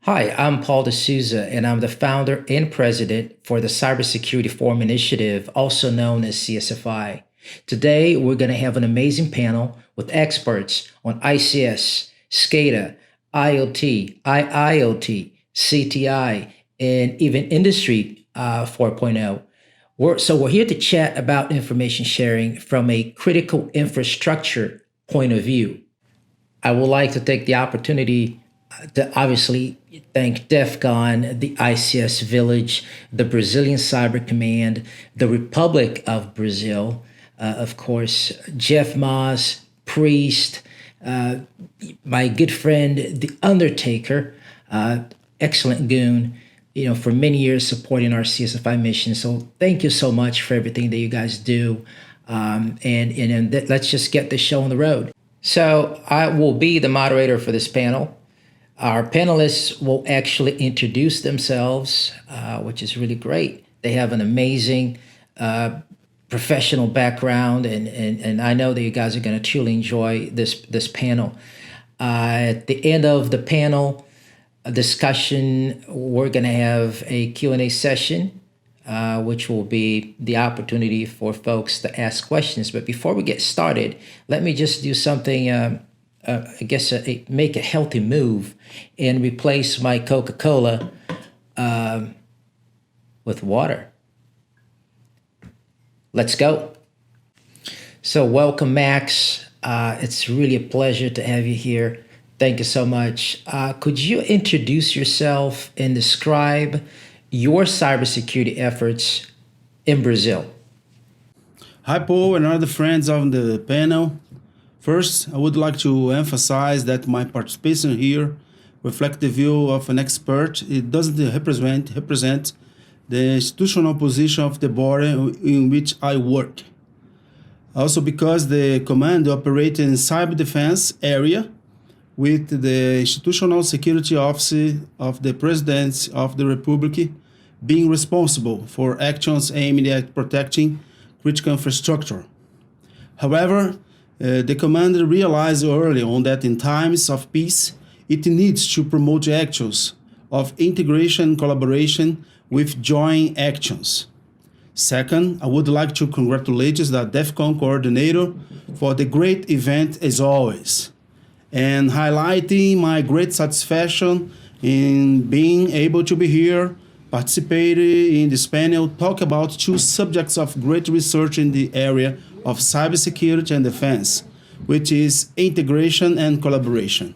Hi, I'm Paul de Souza, and I'm the founder and president for the Cybersecurity Forum Initiative, also known as CSFI. Today, we're going to have an amazing panel with experts on ICS, SCADA, IoT, IIoT, CTI, and even Industry 4.0. So we're here to chat about information sharing from a critical infrastructure point of view. I would like to take the opportunity to obviously thank DEFCON, the ICS Village, the Brazilian Cyber Command, the Republic of Brazil, of course, Jeff Moss, Priest, uh, my good friend, The Undertaker, excellent goon, for many years supporting our CSFI mission. So thank you so much for everything that you guys do. And let's just get this show on the road. So I will be the moderator for this panel. Our panelists will actually introduce themselves, which is really great. They have an amazing professional background, and I know that you guys are going to truly enjoy this panel. At the end of the panel discussion, we're going to have a Q&A session, which will be the opportunity for folks to ask questions. But before we get started, let me just do something, I guess, make a healthy move and replace my Coca-Cola with water. Let's go. So welcome, Max. It's really a pleasure to have you here. Thank you so much. Could you introduce yourself and describe your cybersecurity efforts in Brazil? Hi, Paul and other friends on the panel. First, I would like to emphasize that my participation here reflects the view of an expert. It doesn't represent the institutional position of the body in which I work. Also because the command operates in cyber defense area with the Institutional Security Office of the President of the Republic being responsible for actions aimed at protecting critical infrastructure. However, the commander realized early on that in times of peace, it needs to promote actions of integration and collaboration with joint actions. Second, I would like to congratulate the DEFCON coordinator for the great event as always, and highlighting my great satisfaction in being able to be here, participate in this panel, talk about two subjects of great research in the area of cybersecurity and defense, which is integration and collaboration.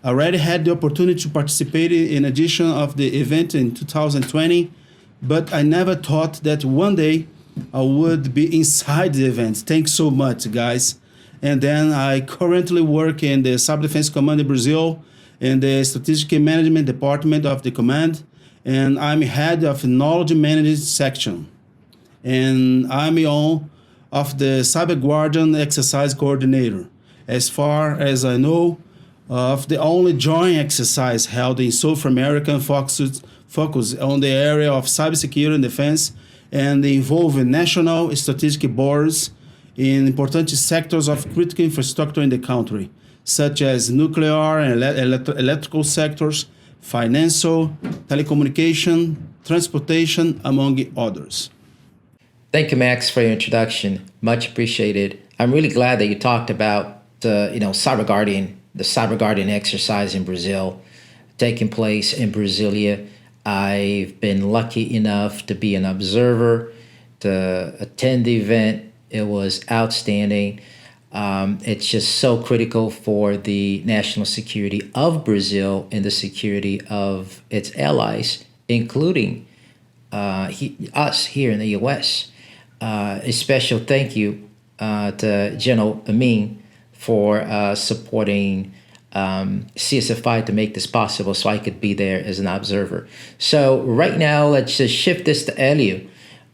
I already had the opportunity to participate in edition of the event in 2020, but I never thought that one day I would be inside the event. Thanks so much, guys. And then I currently work in the Cyber Defense Command in Brazil, in the Strategic Management Department of the Command, and I'm head of Knowledge Management Section. And I'm on of the Cyber Guardian Exercise Coordinator. As far as I know, of the only joint exercise held in South America focus on the area of cybersecurity and defense and involving national strategic boards in important sectors of critical infrastructure in the country, such as nuclear and electrical sectors, financial, telecommunication, transportation, among others. Thank you, Max, for your introduction. Much appreciated. I'm really glad that you talked about the Cyber Guardian exercise in Brazil, taking place in Brasilia. I've been lucky enough to be an observer, to attend the event. It was outstanding. It's just so critical for the national security of Brazil and the security of its allies, including us here in the U.S. A special thank you to General Amin for supporting CSFI to make this possible so I could be there as an observer. So right now, let's just shift this to Helio.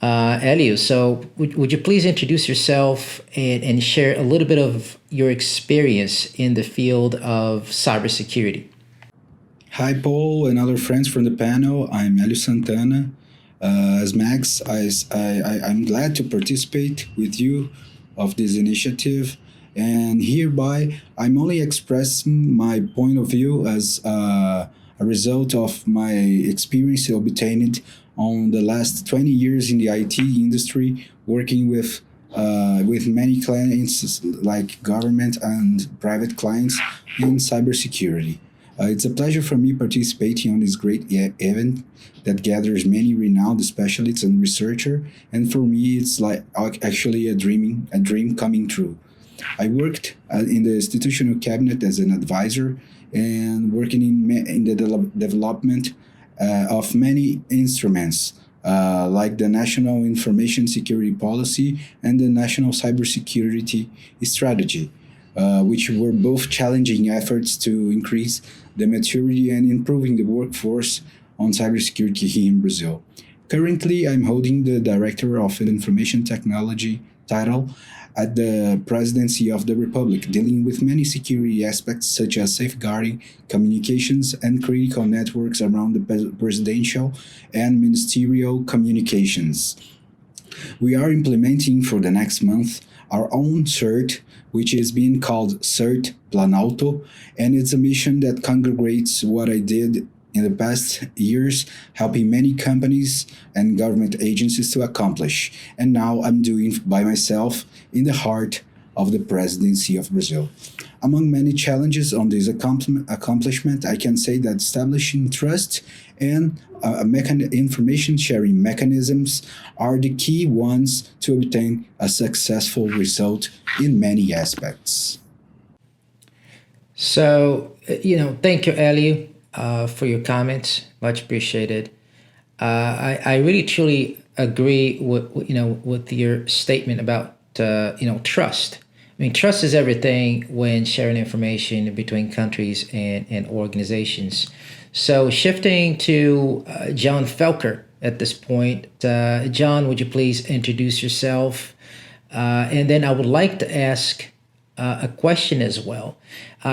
Helio, so would you please introduce yourself and share a little bit of your experience in the field of cybersecurity? Hi, Paul and other friends from the panel. I'm Helio Sant'ana. As Max, I'm glad to participate with you of this initiative. And hereby, I'm only expressing my point of view as a a result of my experience obtained on the last 20 years in the IT industry, working with many clients like government and private clients in cybersecurity. It's a pleasure for me participating on this great event that gathers many renowned specialists and researchers. And for me, it's like actually a dream coming true. I worked in the institutional cabinet as an advisor and working in the development of many instruments like the National Information Security Policy and the National Cybersecurity Strategy, which were both challenging efforts to increase the maturity and improving the workforce on cybersecurity here in Brazil. Currently, I'm holding the Director of Information Technology title at the Presidency of the Republic, dealing with many security aspects such as safeguarding communications and critical networks around the presidential and ministerial communications. We are implementing for the next month our own CERT, which is being called CERT Planalto, and it's a mission that congregates what I did in the past years, helping many companies and government agencies to accomplish. And now I'm doing by myself in the heart of the presidency of Brazil. Among many challenges on this accomplishment, I can say that establishing trust and information sharing mechanisms are the key ones to obtain a successful result in many aspects. So, thank you, Helio, for your comments. Much appreciated. I really truly agree with your statement about trust. I mean, trust is everything when sharing information between countries and organizations. So, shifting to John Felker at this point. John, would you please introduce yourself? And then I would like to ask a question as well.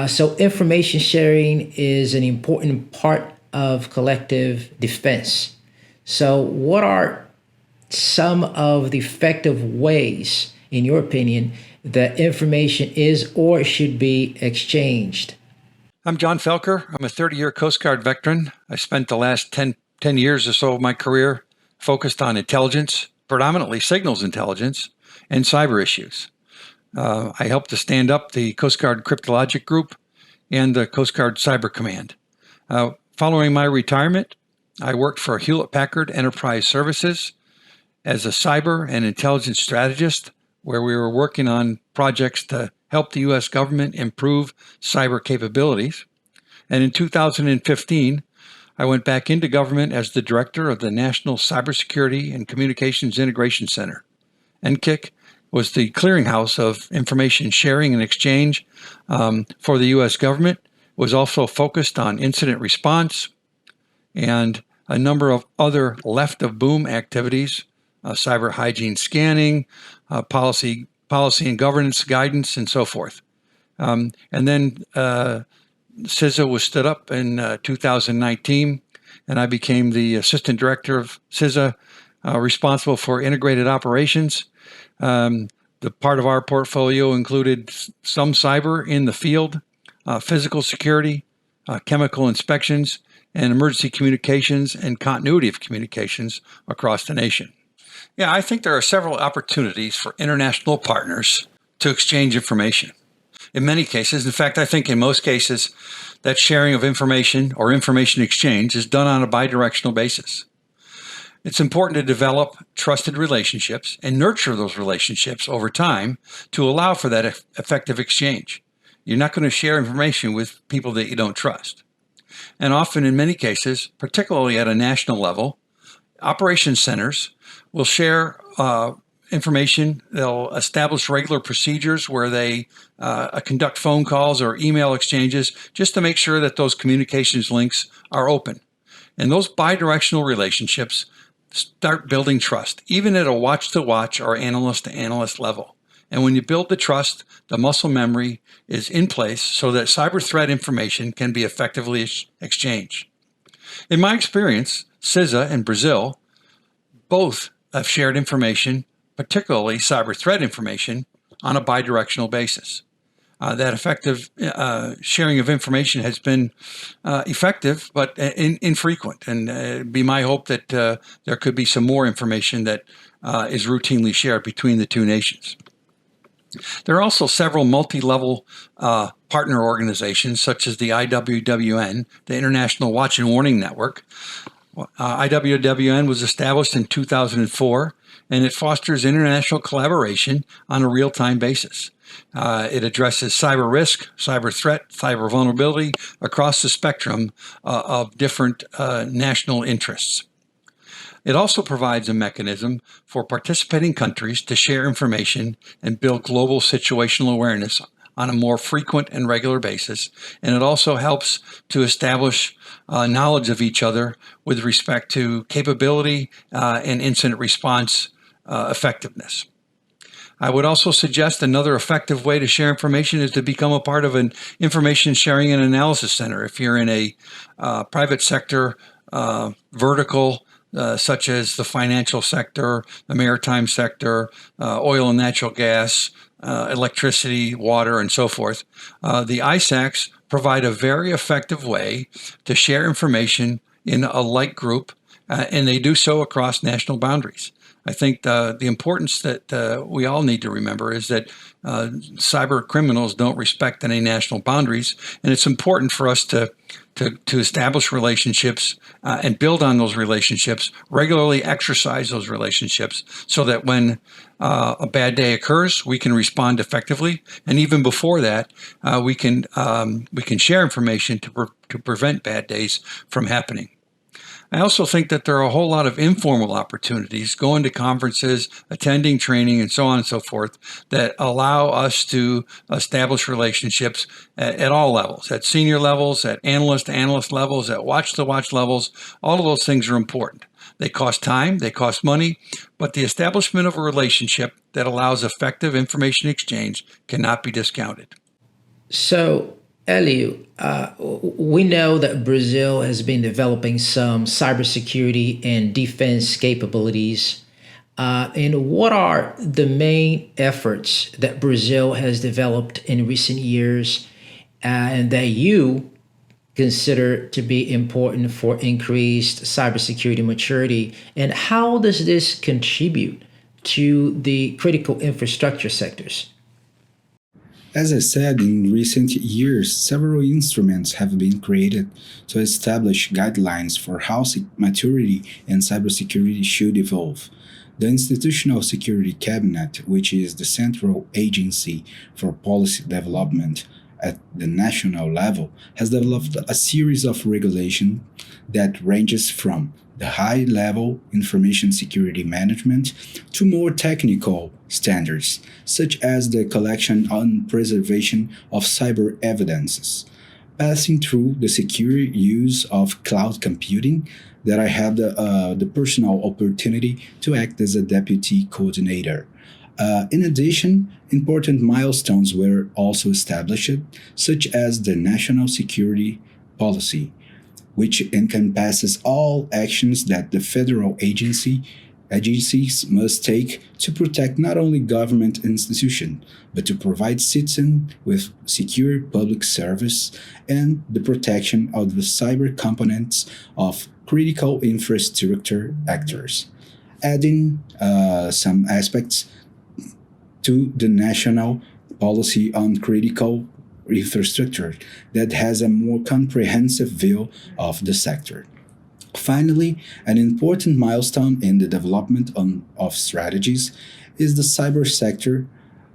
So information sharing is an important part of collective defense. So what are some of the effective ways, in your opinion, that information is or should be exchanged? I'm John Felker. I'm a 30-year Coast Guard veteran. I spent the last 10 years or so of my career focused on intelligence, predominantly signals intelligence, and cyber issues. I helped to stand up the Coast Guard Cryptologic Group and the Coast Guard Cyber Command. Following my retirement, I worked for Hewlett-Packard Enterprise Services as a cyber and intelligence strategist, where we were working on projects to help the U.S. government improve cyber capabilities. And in 2015, I went back into government as the director of the National Cybersecurity and Communications Integration Center. NCIC was the clearinghouse of information sharing and exchange for the U.S. government. It was also focused on incident response and a number of other left-of-boom activities, cyber hygiene scanning, policy and governance guidance, and so forth. And then CISA was stood up in 2019, and I became the assistant director of CISA, responsible for integrated operations. The part of our portfolio included some cyber in the field, physical security, chemical inspections, and emergency communications and continuity of communications across the nation. Yeah, I think there are several opportunities for international partners to exchange information. In many cases, in fact, I think in most cases, that sharing of information or information exchange is done on a bidirectional basis. It's important to develop trusted relationships and nurture those relationships over time to allow for that effective exchange. You're not going to share information with people that you don't trust. And often, in many cases, particularly at a national level, operations centers will share information. They'll establish regular procedures where they conduct phone calls or email exchanges just to make sure that those communications links are open. And those bidirectional relationships start building trust, even at a watch-to-watch or analyst-to-analyst level. And when you build the trust, the muscle memory is in place so that cyber threat information can be effectively exchanged. In my experience, CISA and Brazil both have shared information, particularly cyber threat information, on a bidirectional basis. that effective sharing of information has been effective, but infrequent. And it'd be my hope that there could be some more information that is routinely shared between the two nations. There are also several multi-level partner organizations, such as the IWWN, the International Watch and Warning Network. IWWN was established in 2004, and it fosters international collaboration on a real-time basis. It addresses cyber risk, cyber threat, cyber vulnerability across the spectrum of different national interests. It also provides a mechanism for participating countries to share information and build global situational awareness on a more frequent and regular basis. And it also helps to establish knowledge of each other with respect to capability and incident response effectiveness. I would also suggest another effective way to share information is to become a part of an information sharing and analysis center. If you're in a private sector vertical, such as the financial sector, the maritime sector, oil and natural gas, electricity, water, and so forth, the ISACs provide a very effective way to share information in a like group, and they do so across national boundaries. I think the importance that we all need to remember is that cyber criminals don't respect any national boundaries, and it's important for us to establish relationships and build on those relationships, regularly exercise those relationships, so that when a bad day occurs, we can respond effectively, and even before that, we can share information to prevent bad days from happening. I also think that there are a whole lot of informal opportunities, going to conferences, attending training, and so on and so forth, that allow us to establish relationships at all levels, at senior levels, at analyst levels, at watch-to-watch levels. All of those things are important. They cost time, they cost money, but the establishment of a relationship that allows effective information exchange cannot be discounted. So, Helio, we know that Brazil has been developing some cybersecurity and defense capabilities. And what are the main efforts that Brazil has developed in recent years and that you consider to be important for increased cybersecurity maturity? And how does this contribute to the critical infrastructure sectors? As I said, in recent years, several instruments have been created to establish guidelines for how maturity and cybersecurity should evolve. The Institutional Security Cabinet, which is the central agency for policy development at the national level, has developed a series of regulations that ranges from the high-level information security management to more technical standards, such as the collection and preservation of cyber evidences, passing through the secure use of cloud computing that I had the personal opportunity to act as a deputy coordinator. In addition, important milestones were also established, such as the National Security Policy, which encompasses all actions that the federal agencies must take to protect not only government institutions, but to provide citizens with secure public service and the protection of the cyber components of critical infrastructure actors, adding some aspects to the national policy on critical infrastructure that has a more comprehensive view of the sector. Finally, an important milestone in the development of strategies is the cyber sector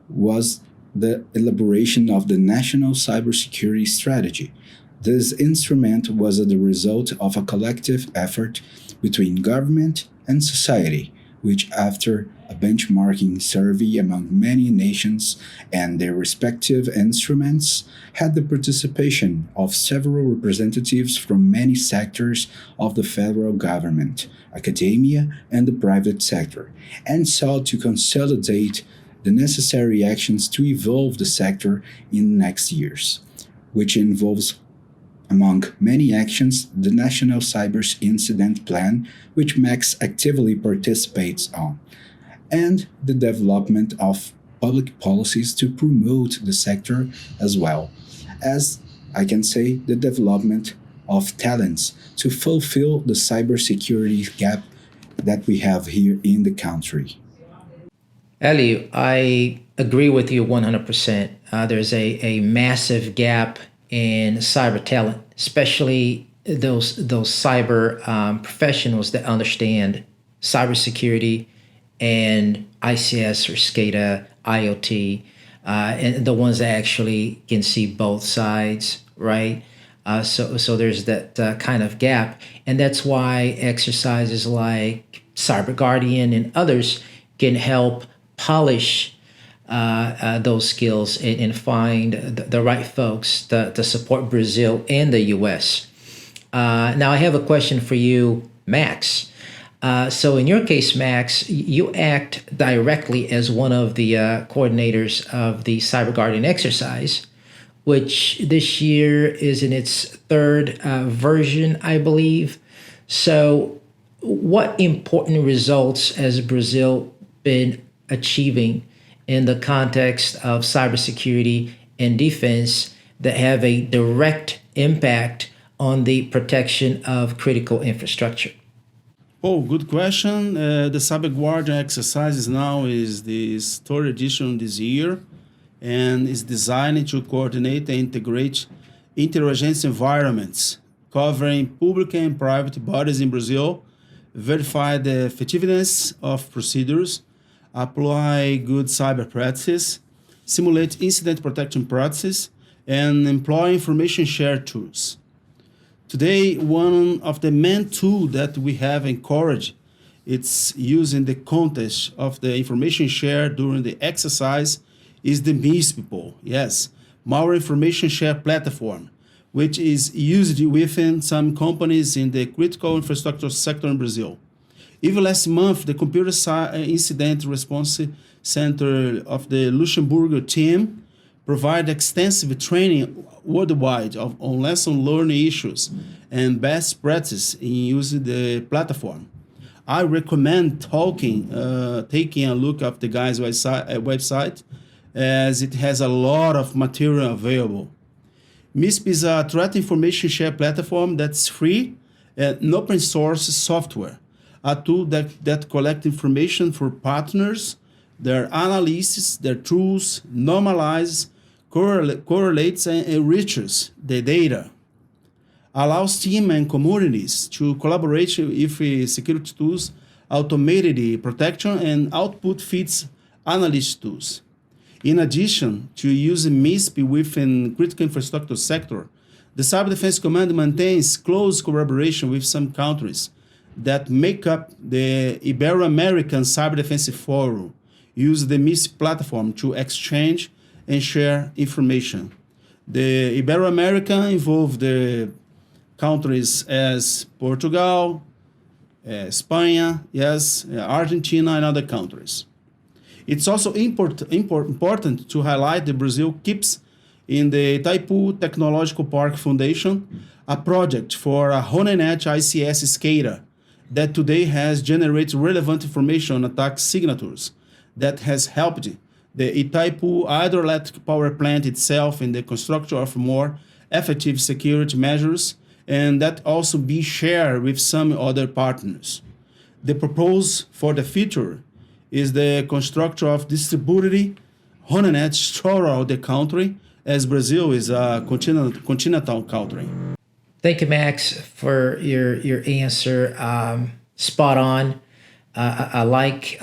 was the elaboration of the National Cybersecurity Strategy. This instrument was the result of a collective effort between government and society, which after a benchmarking survey among many nations and their respective instruments, had the participation of several representatives from many sectors of the federal government, academia, and the private sector, and sought to consolidate the necessary actions to evolve the sector in next years, which involves, among many actions, the National Cyber Incident Plan, which Max actively participates on, and the development of public policies to promote the sector, as well as, I can say, the development of talents to fulfill the cybersecurity gap that we have here in the country. Helio, I agree with you 100%. There's a massive gap in cyber talent, especially those cyber professionals that understand cybersecurity and ICS or SCADA, IoT, and the ones that actually can see both sides, right? So there's that kind of gap, and that's why exercises like Cyber Guardian and others can help polish those skills and find the right folks to support Brazil and the U.S. Now, I have a question for you, Max. So in your case, Max, you act directly as one of the coordinators of the Cyber Guardian exercise, which this year is in its third version, I believe. So what important results has Brazil been achieving in the context of cybersecurity and defense that have a direct impact on the protection of critical infrastructure? Oh, good question. The Cyber Guardian exercises now is the third edition this year, and is designed to coordinate and integrate interagency environments covering public and private bodies in Brazil, verify the effectiveness of procedures, apply good cyber practices, simulate incident protection practices, and employ information share tools. Today, one of the main tools that we have encouraged its use in the context of the information share during the exercise is the MISP, yes, Malware Information Sharing Platform, which is used within some companies in the critical infrastructure sector in Brazil. Even last month, the Computer Incident Response Center of the Luxembourg team provided extensive training worldwide on lesson learning issues and best practice in using the platform. I recommend taking a look at the guys' website, as it has a lot of material available. MISP is a threat information share platform that's free and open source software, a tool that collects information for partners, their analysis, their tools, normalizes, correlates, and enriches the data. Allows teams and communities to collaborate with security tools, automated protection, and output feeds analysis tools. In addition to using MISP within critical infrastructure sector, the Cyber Defense Command maintains close collaboration with some countries that make up the Ibero-American Cyber Defense Forum, use the MISP platform to exchange and share information. The Ibero-American involve the countries as Portugal, Spain, yes, Argentina, and other countries. It's also important to highlight that Brazil keeps in the Itaipu Technological Park Foundation a project for a HoneNet ICS SCADA that today has generated relevant information on attack signatures that has helped the Itaipu hydroelectric power plant itself in the construction of more effective security measures, and that also be shared with some other partners. The proposal for the future is the construction of distributed HoneNet throughout the country, as Brazil is a continental country. Thank you, Max, for your answer. Spot on. I like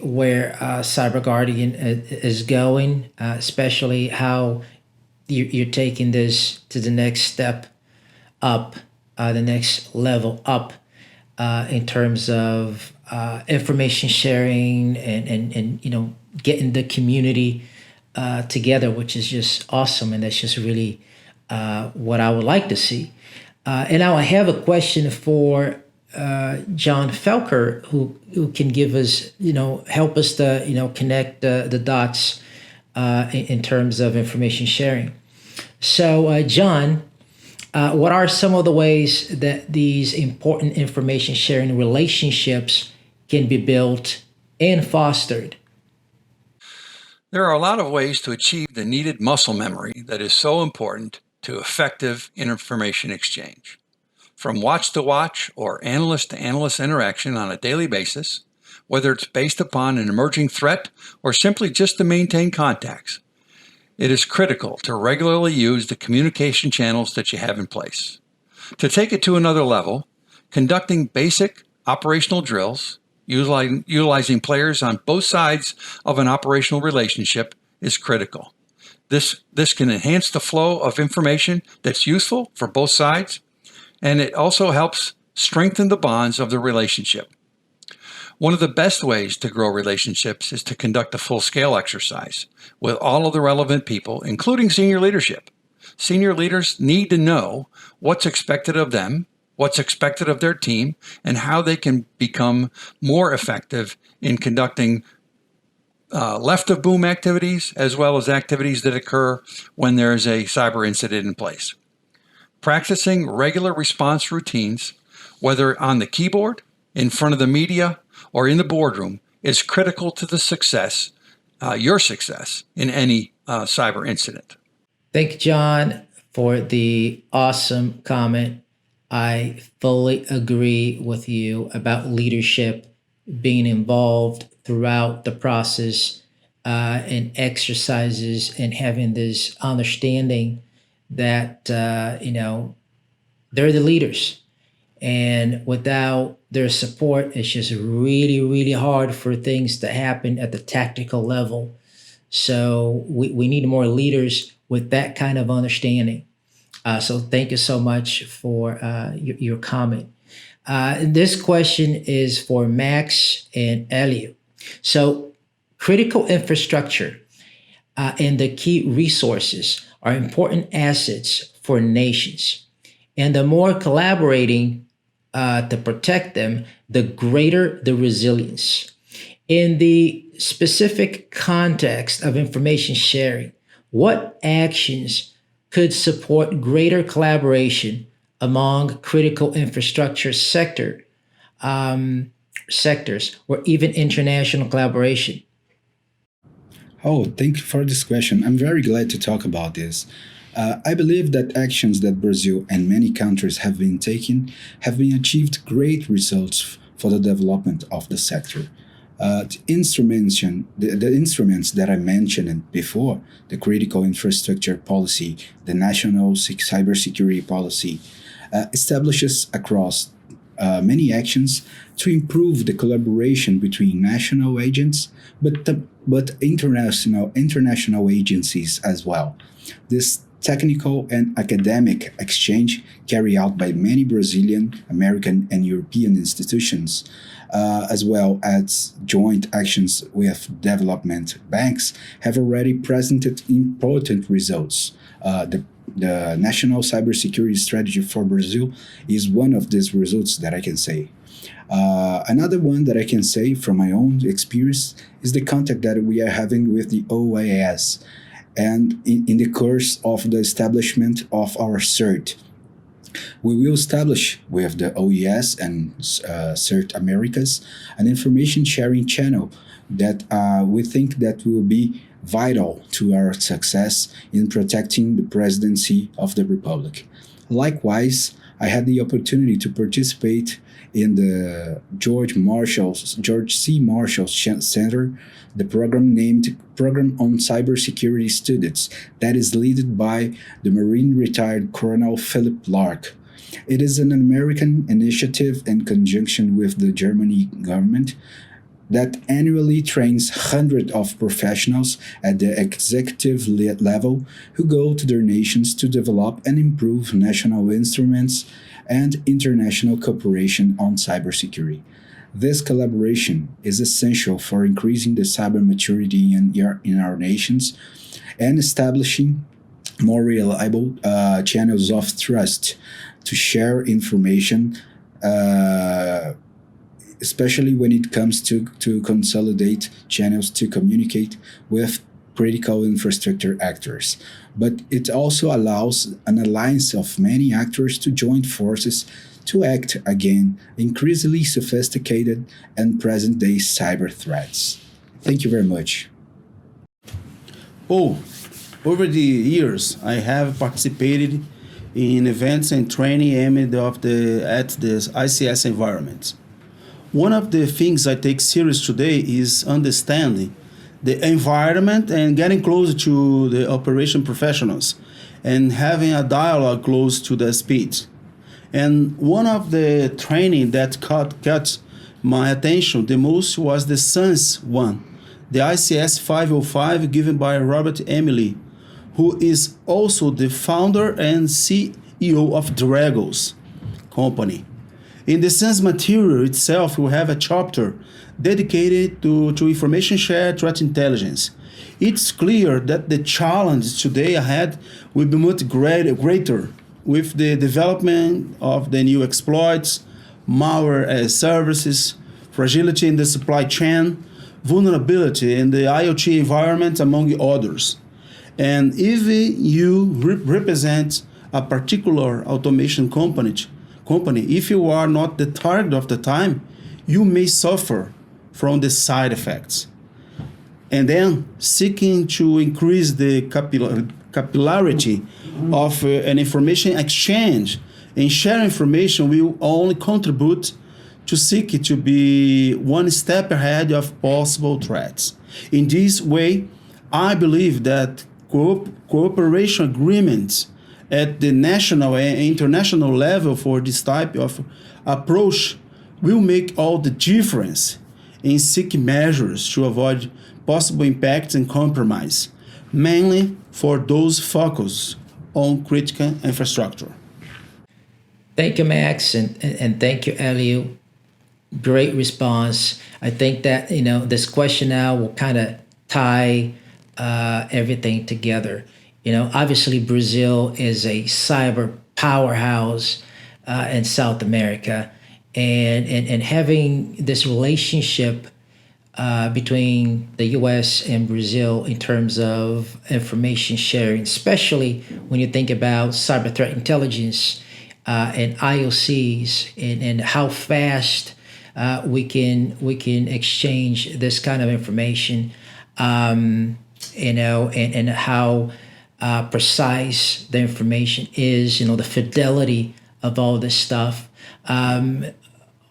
where Cyber Guardian is going, especially how you're taking this to the next step up, the next level up, in terms of information sharing and getting the community together, which is just awesome, and that's just really what I would like to see. And now I have a question for John Felker, who can give us, help us to, connect the dots in terms of information sharing. So, John, what are some of the ways that these important information sharing relationships can be built and fostered? There are a lot of ways to achieve the needed muscle memory that is so important to effective information exchange. From watch to watch or analyst to analyst interaction on a daily basis, whether it's based upon an emerging threat or simply just to maintain contacts, it is critical to regularly use the communication channels that you have in place. To take it to another level, conducting basic operational drills, utilizing players on both sides of an operational relationship is critical. This can enhance the flow of information that's useful for both sides, and it also helps strengthen the bonds of the relationship. One of the best ways to grow relationships is to conduct a full-scale exercise with all of the relevant people, including senior leadership. Senior leaders need to know what's expected of them, what's expected of their team, and how they can become more effective in conducting left-of-boom activities, as well as activities that occur when there's a cyber incident in place. Practicing regular response routines, whether on the keyboard, in front of the media, or in the boardroom, is critical to the success, your success, in any cyber incident. Thank you, John, for the awesome comment. I fully agree with you about leadership being involved throughout the process and exercises and having this understanding that, they're the leaders. And without their support, it's just really, really hard for things to happen at the tactical level. So we need more leaders with that kind of understanding. So thank you so much for your comment. This question is for Max and Helio. So critical infrastructure and the key resources are important assets for nations. And the more collaborating to protect them, the greater the resilience. In the specific context of information sharing, what actions could support greater collaboration among critical infrastructure sectors, or even international collaboration? Oh, thank you for this question. I'm very glad to talk about this. I believe that actions that Brazil and many countries have been taking have been achieved great results for the development of the sector. The instruments that I mentioned before, the critical infrastructure policy, the national cybersecurity policy, establishes across many actions to improve the collaboration between national agents, but international agencies as well. This technical and academic exchange carried out by many Brazilian, American, and European institutions, as well as joint actions with development banks, have already presented important results. The National Cybersecurity Strategy for Brazil is one of these results that I can say. Another one that I can say from my own experience is the contact that we are having with the OAS, and in the course of the establishment of our CERT. We will establish with the OES and CERT Americas an information sharing channel that we think that will be vital to our success in protecting the presidency of the Republic. Likewise, I had the opportunity to participate in the George C. Marshall Center, the program named Program on Cybersecurity Students, that is led by the Marine retired Colonel Philip Lark. It is an American initiative in conjunction with the German government that annually trains hundreds of professionals at the executive level who go to their nations to develop and improve national instruments and international cooperation on cybersecurity. This collaboration is essential for increasing the cyber maturity in our nations and establishing more reliable channels of trust to share information, especially when it comes to consolidate channels to communicate with critical infrastructure actors. But it also allows an alliance of many actors to join forces to act against increasingly sophisticated and present-day cyber threats. Thank you very much. Oh, over the years, I have participated in events and training aimed at the ICS environment. One of the things I take serious today is understanding the environment and getting closer to the operation professionals and having a dialogue close to the speed. And one of the training that caught my attention the most was the SANS one, the ICS 505 given by Robert Emily, who is also the founder and CEO of Dragos company. In the SANS material itself, we have a chapter dedicated to information shared threat intelligence. It's clear that the challenge today ahead will be much greater with the development of the new exploits, malware as services, fragility in the supply chain, vulnerability in the IoT environment, among others. And if you represent a particular automation company, if you are not the target of the time, you may suffer from the side effects. And then seeking to increase the capillarity of an information exchange and share information will only contribute to seek it to be one step ahead of possible threats. In this way, I believe that cooperation agreements at the national and international level for this type of approach will make all the difference in seeking measures to avoid possible impacts and compromise, mainly for those focused on critical infrastructure. Thank you, Max, and thank you, Helio. Great response. I think that this question now will kind of tie everything together. Obviously Brazil is a cyber powerhouse in South America, and having this relationship between the U.S. and Brazil in terms of information sharing, especially when you think about cyber threat intelligence and IOCs, and how fast we can exchange this kind of information, and how precise the information is, the fidelity of all this stuff.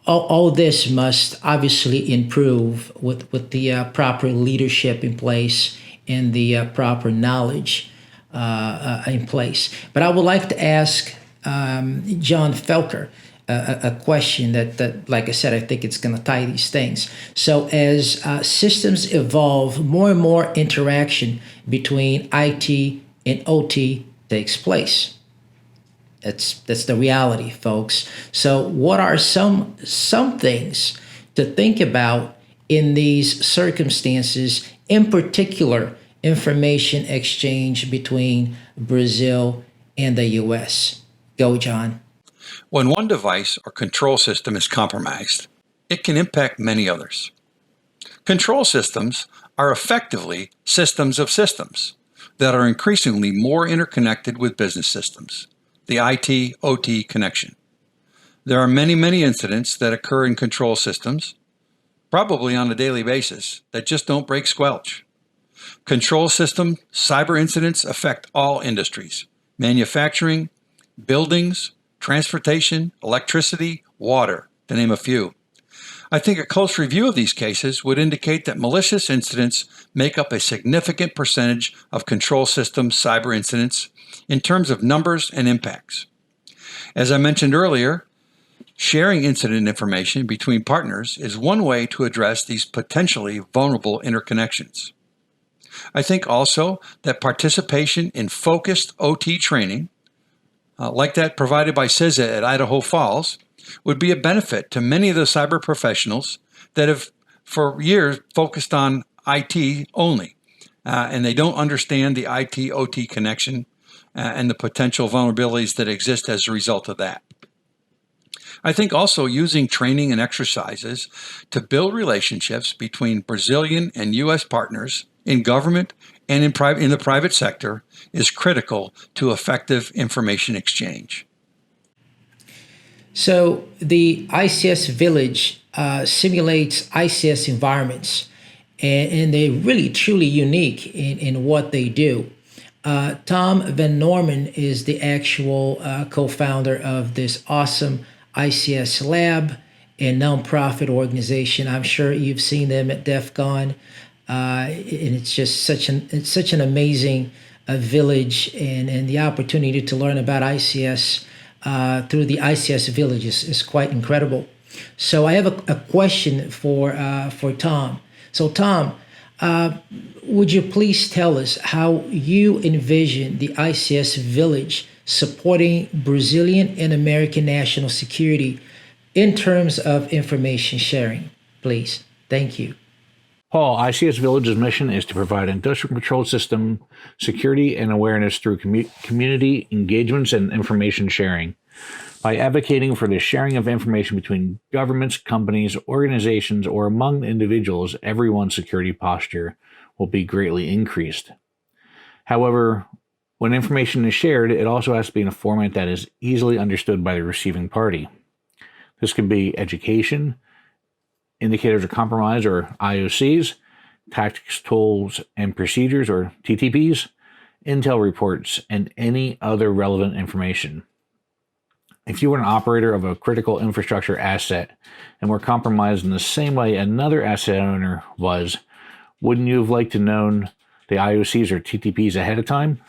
All this must obviously improve with the proper leadership in place and the proper knowledge in place. But I would like to ask John Felker a question that, like I said, I think it's going to tie these things. So as systems evolve, more and more interaction between IT and OT takes place. That's the reality, folks. So what are some things to think about in these circumstances, in particular, information exchange between Brazil and the US? Go, John. When one device or control system is compromised, it can impact many others. Control systems are effectively systems of systems that are increasingly more interconnected with business systems, the IT-OT connection. There are many incidents that occur in control systems, probably on a daily basis, that just don't break squelch. Control system cyber incidents affect all industries: manufacturing, buildings, transportation, electricity, water, to name a few. I think a close review of these cases would indicate that malicious incidents make up a significant percentage of control system cyber incidents in terms of numbers and impacts. As I mentioned earlier, sharing incident information between partners is one way to address these potentially vulnerable interconnections. I think also that participation in focused OT training, like that provided by Souza at Idaho Falls, would be a benefit to many of the cyber professionals that have for years focused on IT only, and they don't understand the IT-OT connection and the potential vulnerabilities that exist as a result of that. I think also using training and exercises to build relationships between Brazilian and U.S. partners in government and in the private sector is critical to effective information exchange. So the ICS Village simulates ICS environments, and they're really truly unique in what they do. Tom VanNorman is the actual co-founder of this awesome ICS lab and nonprofit organization. I'm sure you've seen them at DEF CON, and it's just such an amazing village, and the opportunity to learn about ICS through the ICS Village is quite incredible. So I have a question for Tom. So Tom, would you please tell us how you envision the ICS Village supporting Brazilian and American national security in terms of information sharing, please? Thank you. Paul, ICS Village's mission is to provide industrial control system security and awareness through community engagements and information sharing. By advocating for the sharing of information between governments, companies, organizations, or among individuals, everyone's security posture will be greatly increased. However, when information is shared, it also has to be in a format that is easily understood by the receiving party. This could be education, indicators of compromise or IOCs, tactics, tools, and procedures or TTPs, intel reports, and any other relevant information. If you were an operator of a critical infrastructure asset and were compromised in the same way another asset owner was, wouldn't you have liked to known the IOCs or TTPs ahead of time?